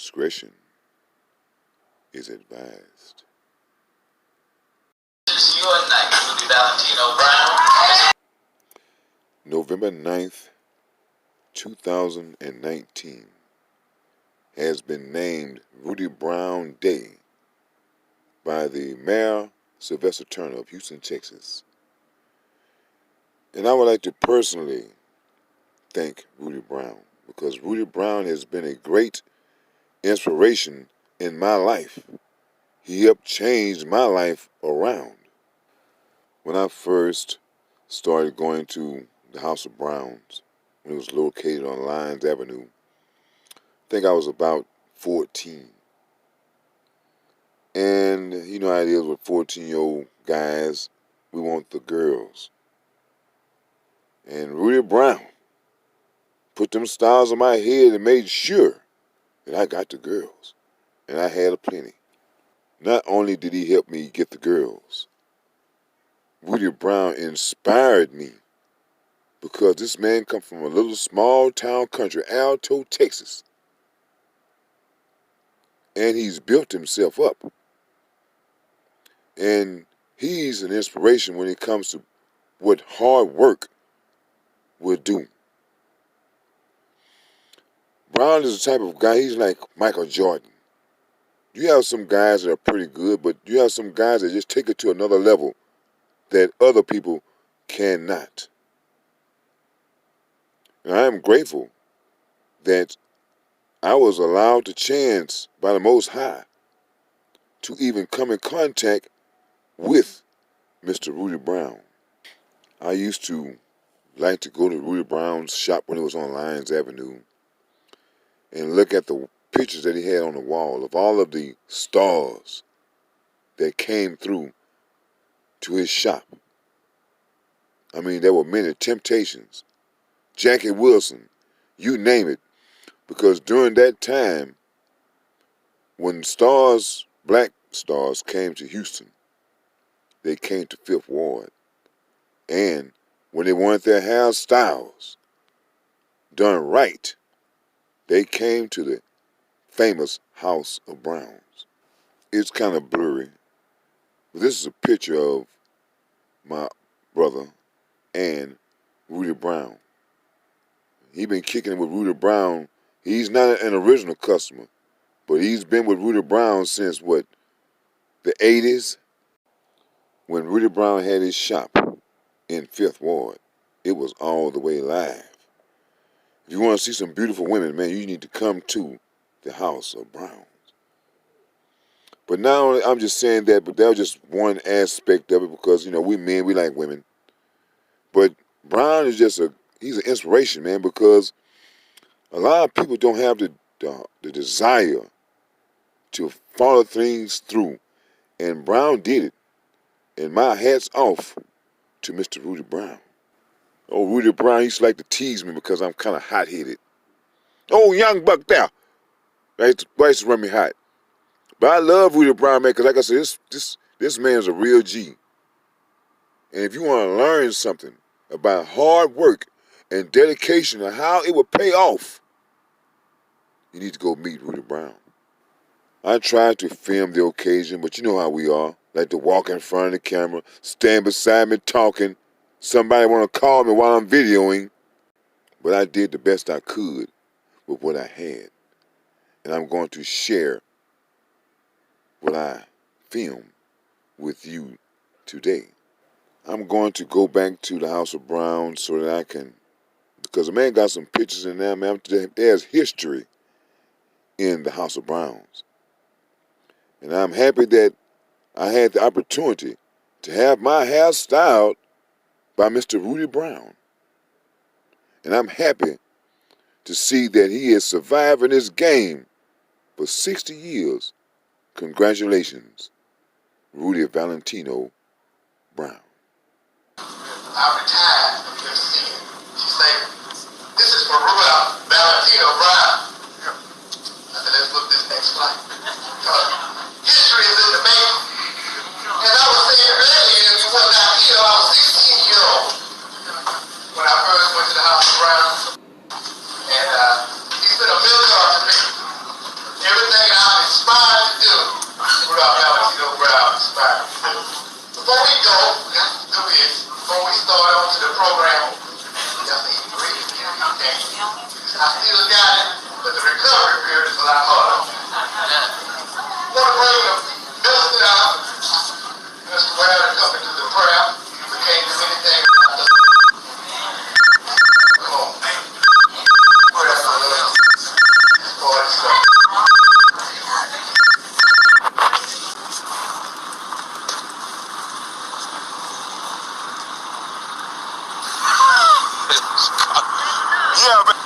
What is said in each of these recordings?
discretion is advised. This is your night, Rudy Valentino Brown. November 9th, 2019 has been named Rudy Brown Day by the Mayor Sylvester Turner of Houston, Texas. And I would like to personally thank Rudy Brown, because Rudy Brown has been a great inspiration in my life. He helped change my life around. When I first started going to the House of Browns, when it was located on Lyons Avenue, I think I was about 14. And you know how it is with 14-year-old guys, we want the girls. And Rudy Brown put them stars on my head and made sure that I got the girls. And I had a plenty. Not only did he help me get the girls, Rudy Brown inspired me, because this man come from a little small town country, Alto, Texas. And he's built himself up. And he's an inspiration when it comes to what hard work will do. Brown is the type of guy, he's like Michael Jordan. You have some guys that are pretty good, but you have some guys that just take it to another level that other people cannot. And I am grateful that I was allowed the chance by the Most High to even come in contact with Mr. Rudy Brown. I used to like to go to Rudy Brown's shop when it was on Lyons Avenue and look at the pictures that he had on the wall of all of the stars that came through to his shop. I mean, there were many Temptations, Jackie Wilson, you name it, because during that time, when stars, black stars, came to Houston, they came to Fifth Ward. And when they wanted their hairstyles done right, they came to the famous House of Browns. It's kind of blurry, but this is a picture of my brother and Rudy Brown. He been kicking it with Rudy Brown. He's not an original customer, but he's been with Rudy Brown since what, the 80s? When Rudy Brown had his shop in Fifth Ward, it was all the way live. If you want to see some beautiful women, man, you need to come to the House of Browns. But now I'm just saying that, but that was just one aspect of it, because, you know, we men, we like women. But Brown is just he's an inspiration, man, because a lot of people don't have the desire to follow things through. And Brown did it. And my hat's off to Mr. Rudy Brown. Oh, Rudy Brown used to like to tease me because I'm kind of hot-headed. Oh, young buck there. That used to run me hot. But I love Rudy Brown, man, because like I said, this man's a real G. And if you want to learn something about hard work and dedication and how it will pay off, you need to go meet Rudy Brown. I tried to film the occasion, but you know how we are. Like to walk in front of the camera, stand beside me talking. Somebody want to call me while I'm videoing. But I did the best I could with what I had. And I'm going to share what I filmed with you today. I'm going to go back to the House of Brown so that I can, because the man got some pictures in there, man. There's history in the House of Browns. And I'm happy that I had the opportunity to have my hair styled by Mr. Rudy Brown. And I'm happy to see that he is surviving this game for 60 years. Congratulations, Rudy Valentino Brown. I retired from UFC. She said, "This is for Rudy Valentino Brown." I said, "Let's book this next flight." History is in the making. And I was saying earlier, you were not here, I was 16-year-old when I first went to the House of Brown. And he's been a mentor to me. Everything I'm inspired to do, Rudy Valentino Brown inspired me to do. Before we go, we got to do this. Before we start on to the program, we got to eat great. Okay. I still got it, but the recovery period is a lot harder. I want to bring the minister out, Mr. Brown, to come into the prayer. We can't do anything without the come on. Prayer for the Lord. For the stuff. Yeah, but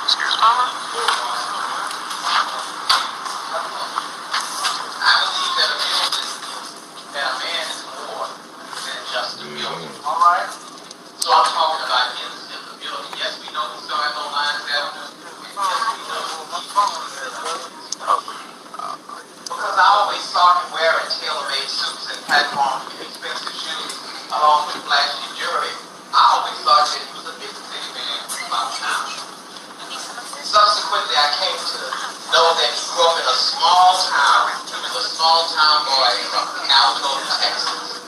Excuse me. I believe that a building, that a man is more than just a building. All right. So I'm talking about him as a building. Yes, we know he started on 9th Avenue. Yes, we know because I always saw him wearing tailor-made suits and platforms with expensive shoes, along with flashy jewelry. I always thought that he was a big city man about town. Subsequently, I came to know that he grew up in a small town. He was a small town boy from Alto, Texas,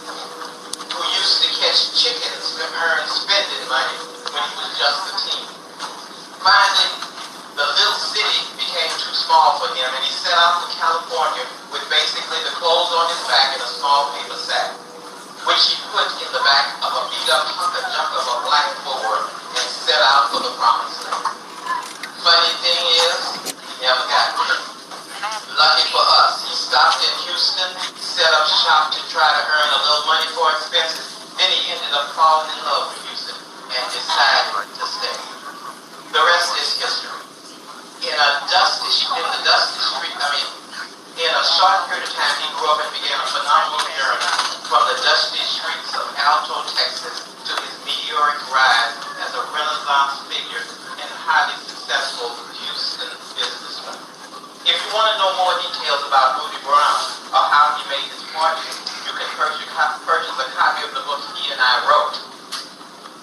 who used to catch chickens to earn spending money when he was just a teen. Finally, the little city became too small for him, and he set out for California with basically the clothes on his back in a small paper sack, which he put in the back of a beat-up junk of a black Ford and set out for the promised land. Funny thing is, he never got there. Lucky for us, he stopped in Houston, set up shop to try to earn a little money for expenses. Then he ended up falling in love with Houston and decided to stay. The rest is history. In a short period of time, he grew up and began a phenomenal journey from the dusty streets of Alto, Texas, to his meteoric rise as a Renaissance figure and highly successful Houston businessman. If you want to know more details about Rudy Brown or how he made his fortune, you can purchase a copy of the book he and I wrote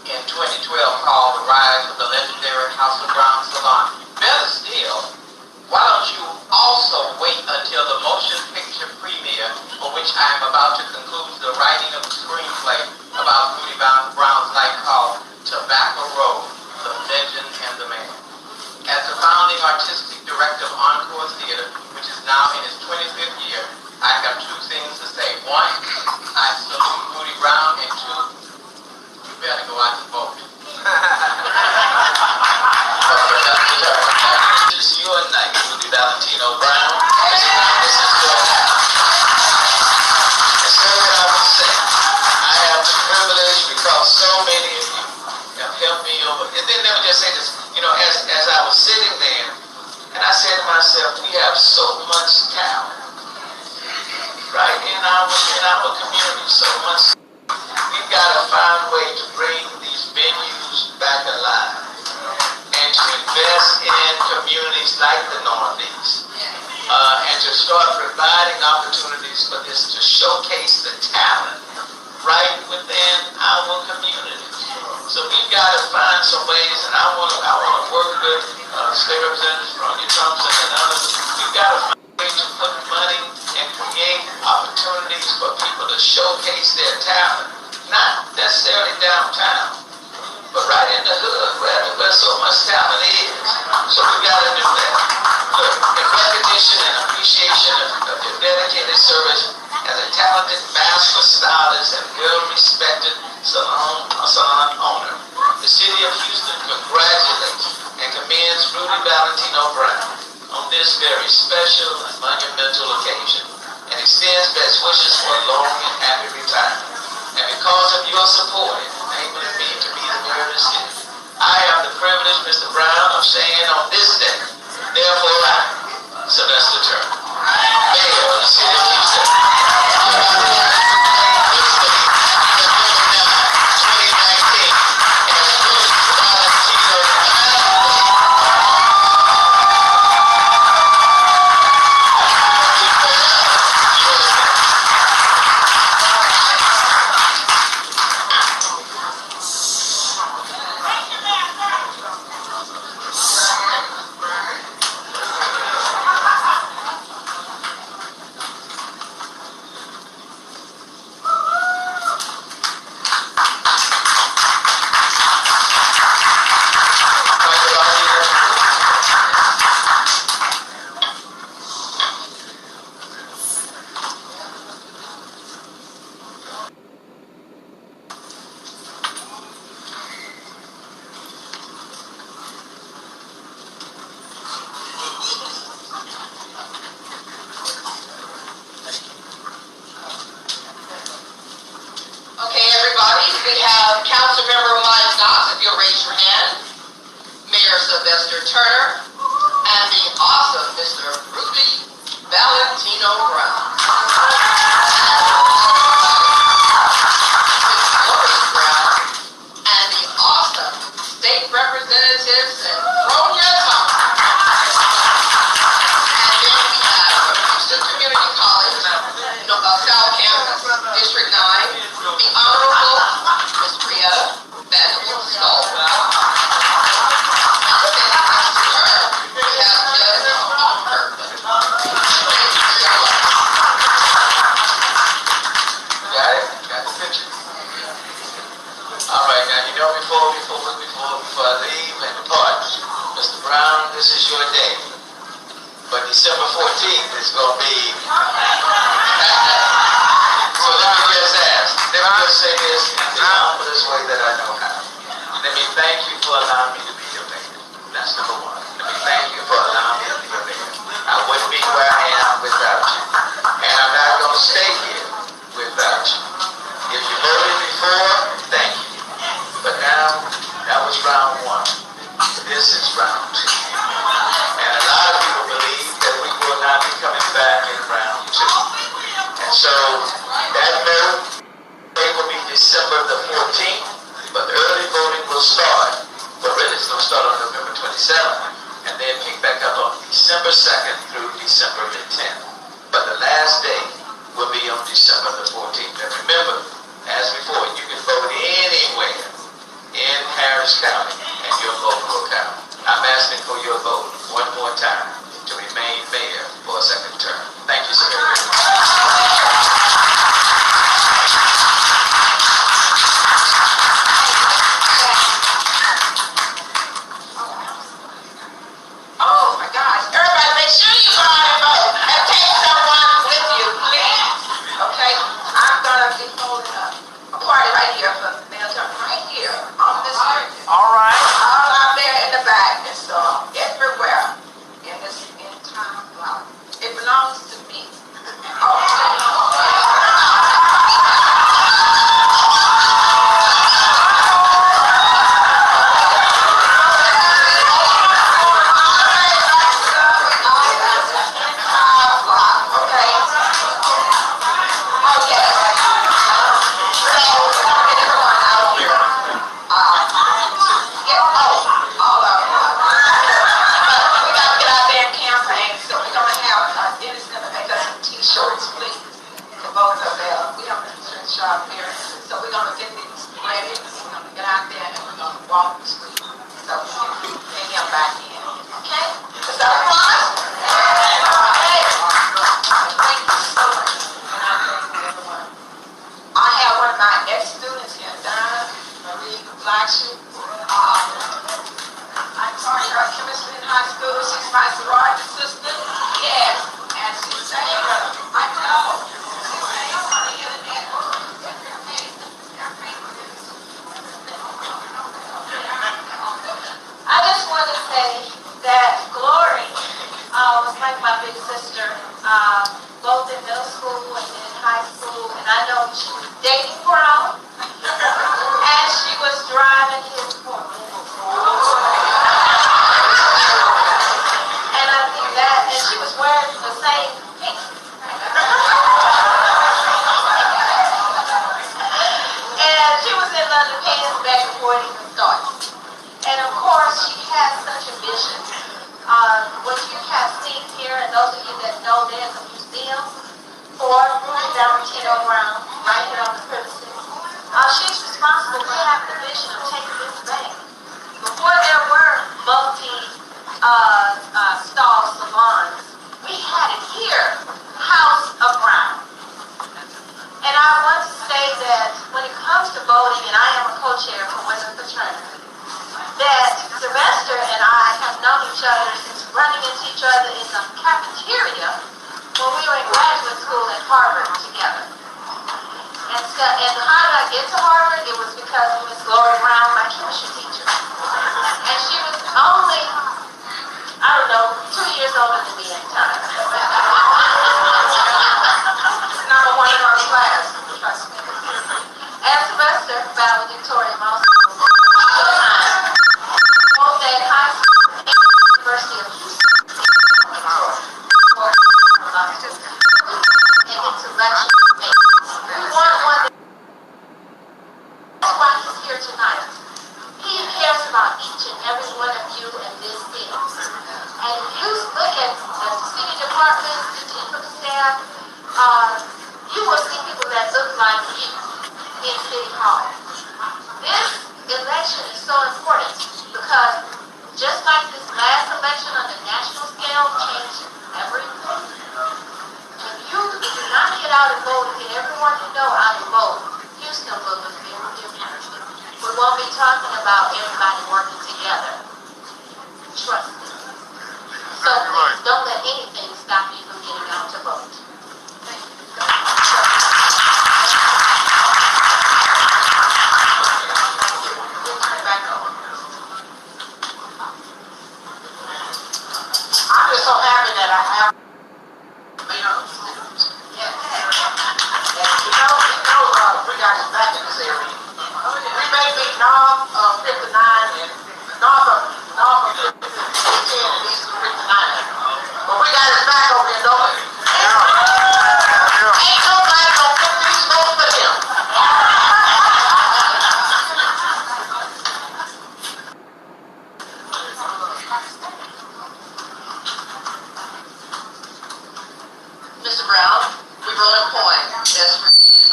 in 2012 called The Rise of the Legendary House of Brown Salon. Better still, why don't you also wait until the motion picture premiere, for which I am about to conclude the writing of a screenplay about Rudy Brown's life called Tobacco Road, The Legend and the Man. As the founding artistic director of Encore Theater, which is now in its 25th year, I have two things to say. One, I salute Rudy Brown, and two, you better go out and vote. This is your night, Rudy Valentino Brown. This is your night. That's all that I would say. I have the privilege because so many of you have helped me over. And then let me just say this, as I was sitting there, and I said to myself, we have so much talent, right, in our community, so much. We've got to find a way to bring these venues back alive and to invest in communities like the Northeast and to start providing opportunities for this to showcase the talent right within our communities. So we've got to find some ways, and I want to work with State Representatives Rudy Thompson and others. We've got to find ways to put money and create opportunities for people to showcase their talent, not necessarily downtown, but right in the hood where so much talent is. So we've got to do that. Look, in recognition and appreciation of your dedicated service as a talented master stylist and well-respected salon owner, the city of Houston congratulates and commends Rudy Valentino Brown on this very special and monumental occasion and extends best wishes for a long and happy retirement. And because of your support in enabling me to be the mayor of the city, I have the privilege, Mr. Brown, of saying on this day, therefore I, Sylvester Turner, mayor of the city of Houston, Turner, and the awesome Mr. Rudy Valentino Brown. Rudy Brown, and the awesome state representatives and Bronya Thompson. And then we have from Houston Community College, South Campus, District 9, the Honorable Ms. Brietta Vanderbilt Stoll. Before I leave and depart, Mr. Brown, this is your day. But December 14th is going to be... So let me just ask. Let me just say this in the humblest way that I know how. Let me thank you for allowing me to be your mayor. That's number one. Let me thank you for allowing me to be your mayor. I wouldn't be where I am without you. And I'm not going to stay here without you. If you voted before, thank you. But now, that was round one. This is round two. And a lot of people believe that we will not be coming back in round two. And so that vote will be December the 14th, but early voting will start. But really it's going to start on November 27th and then pick back up on December 2nd through December the 10th. But the last day will be on December the 14th. And remember, as before, you can vote anywhere in Harris County, and your vote will count. I'm asking for your vote one more time to remain mayor for a second term. Thank you, sir. Oh my gosh, everybody make sure you go out and vote and take someone with you, please. Okay, I'm gonna be holding a party right here for Mayor Turner, right here on this street. All right. All out there in the back, and so everywhere in this entire block. It belongs to me. T-shirts, please, for both of them. We have a t-shirt shop here, so we're going to get these ready. We're going to get out there and we're going to walk the street so we can bring him back in. Okay? Is that a promise? Okay. Thank you so much. And I thank everyone. I have one of my ex-students here, Donna Marie Blackshoe. I taught her chemistry in high school. She's my sorority sister. Yes. And she's saying, I know. I just want to say that Glory was like my big sister, both in middle school and in high school. And I know she was dating Brown, and she was driving his Formula. And I think that, and she was wearing the same pink. And she was in London pants back before it even started. And of course, she has such a vision. What you have seen here, and those of you that know there's a museum for Rudy Valentino Brown right here on the premises. She's responsible for having the vision of taking this back. Before there were multi-stall salons, we had it here, House of Brown. And I want to say that when it comes to voting, and I am a co-chair for Women Fraternity, that Sylvester and I have known each other since running into each other in the cafeteria when we were in graduate school at Harvard together. And how did I get to Harvard? It was because of Miss Glory Brown, my chemistry teacher. And she was only, I don't know, 2 years older than me at the time. Number one in our class, trust me. And Sylvester valedictorian also. Both at high school And you look at the city departments, the chief of the staff, you will see people that look like you in City Hall. This election is so important because just like this last election on the national scale changed everything, if you do not get out and vote and get everyone you know out and vote, Houston will look very different. We won't be talking about everybody working together. Trust me. So please don't let anything stop you from getting out to vote. Thank you. I'm just so happy that I have we got his back in this area. We may be north of 59 and north of 10 and east of 59. But we got his back over here, don't we? Ain't nobody gonna put these votes for him. Mr. Brown, we wrote a poem. Yes.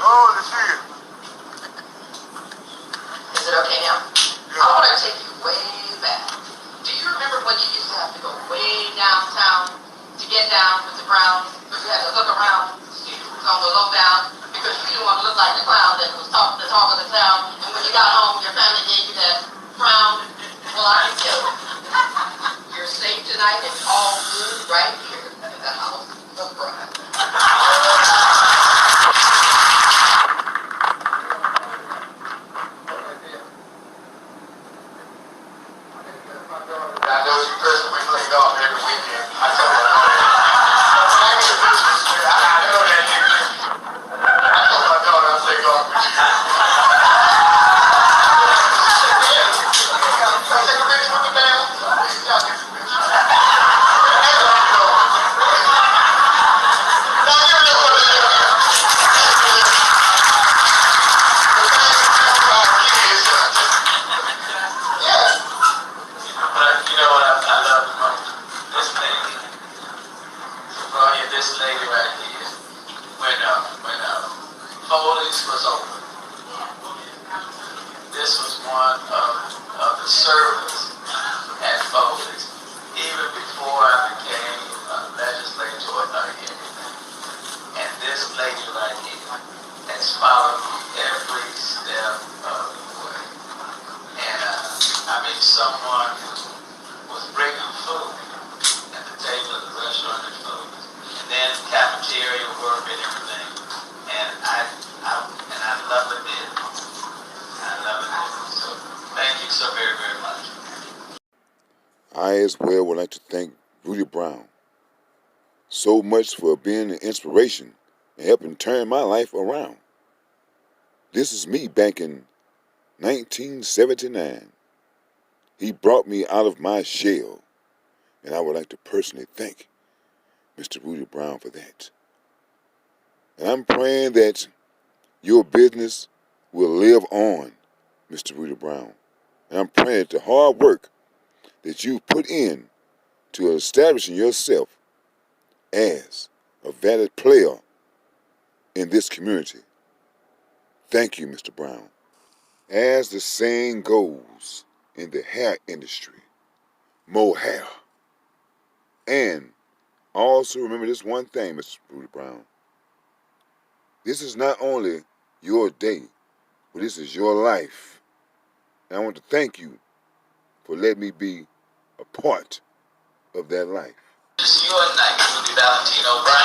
Oh, let's see it. Is it okay now? I want to take you way back. Do you remember when you used to have to go way downtown to get down with the Browns? But you had to look around to see who was on the lowdown because you didn't want to look like the clown that was the talk of the town. And when you got home, your family gave you that frown. Well, I can tell you. You're safe tonight and all good right here in the house of Brown. I know it's person we play golf every weekend. I told her. I know that nigga. I told my daughter I'll play golf with you. Take a picture with the band. Y'all get some pictures. That's what I'm doing. Now give me a little bit of This lady right here, when Foley's was open, this was one of the servers at Foley's, even before I became a legislator or anything. And this lady right here has followed me every step of the way. And someone was bringing food at the table of the restaurant and food. And then cafeteria work and everything. And I love it there. I love it there. So thank you so very, very much. I as well would like to thank Rudy Brown so much for being an inspiration and helping turn my life around. This is me back in 1979. He brought me out of my shell, and I would like to personally thank Mr. Rudy Brown for that. And I'm praying that your business will live on, Mr. Rudy Brown. And I'm praying that the hard work that you put in to establishing yourself as a valid player in this community. Thank you, Mr. Brown. As the saying goes in the hair industry, more hair. And also remember this one thing, Mr. Rudy Brown. This is not only your day, but this is your life. And I want to thank you for letting me be a part of that life. It's your night, Rudy Valentino Brown.